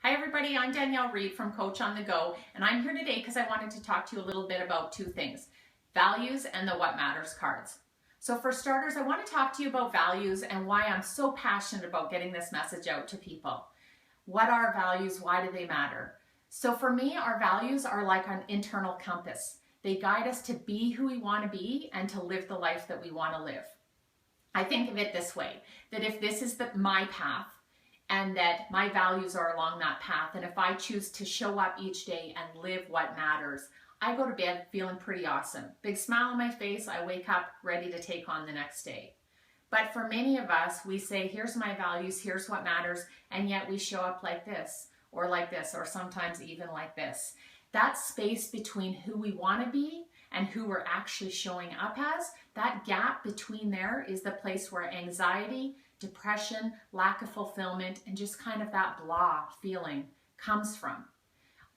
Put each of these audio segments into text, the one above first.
Hi everybody, I'm Danielle Reed from Coach on the Go, and I'm here today because I wanted to talk to you a little bit about two things, values and the What Matters cards. So for starters, I want to talk to you about values and why I'm so passionate about getting this message out to people. What are values? Why do they matter? So for me, our values are like an internal compass. They guide us to be who we want to be and to live the life that we want to live. I think of it this way, that if this is my path, and that my values are along that path, and if I choose to show up each day and live what matters, I go to bed feeling pretty awesome. Big smile on my face, I wake up ready to take on the next day. But for many of us, we say, here's my values, here's what matters, and yet we show up like this, or sometimes even like this. That space between who we want to be and who we're actually showing up as, that gap between there is the place where anxiety, depression, lack of fulfillment, and just kind of that blah feeling comes from.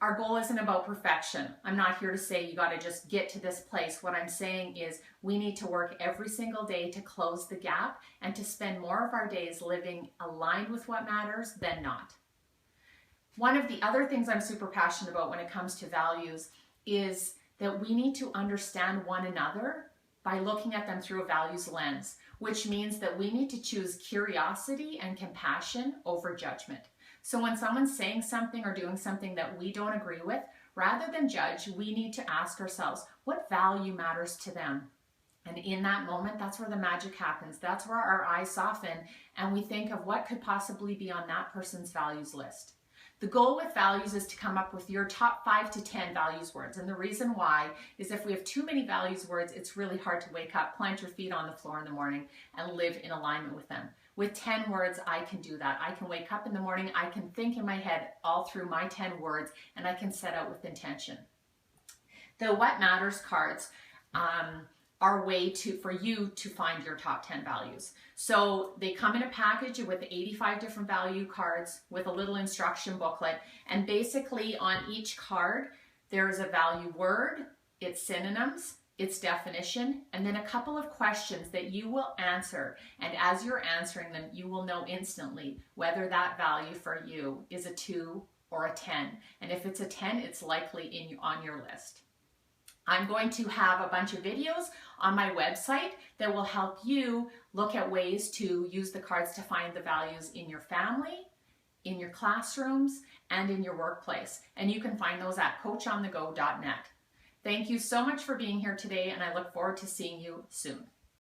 Our goal isn't about perfection. I'm not here to say you got to just get to this place. What I'm saying is we need to work every single day to close the gap and to spend more of our days living aligned with what matters than not. One of the other things I'm super passionate about when it comes to values is that we need to understand one another by looking at them through a values lens, which means that we need to choose curiosity and compassion over judgment. So when someone's saying something or doing something that we don't agree with, rather than judge, we need to ask ourselves, what value matters to them? And in that moment, that's where the magic happens. That's where our eyes soften and we think of what could possibly be on that person's values list. The goal with values is to come up with your top 5 to 10 values words. And the reason why is if we have too many values words, it's really hard to wake up, plant your feet on the floor in the morning, and live in alignment with them. With 10 words, I can do that. I can wake up in the morning, I can think in my head all through my 10 words, and I can set out with intention. The What Matters cards are a way for you to find your top 10 values. So they come in a package with 85 different value cards with a little instruction booklet. And basically on each card, there's a value word, its synonyms, its definition, and then a couple of questions that you will answer. And as you're answering them, you will know instantly whether that value for you is a 2 or a 10. And if it's a 10, it's likely on your list. I'm going to have a bunch of videos on my website that will help you look at ways to use the cards to find the values in your family, in your classrooms, and in your workplace. And you can find those at coachonthego.net. Thank you so much for being here today, and I look forward to seeing you soon.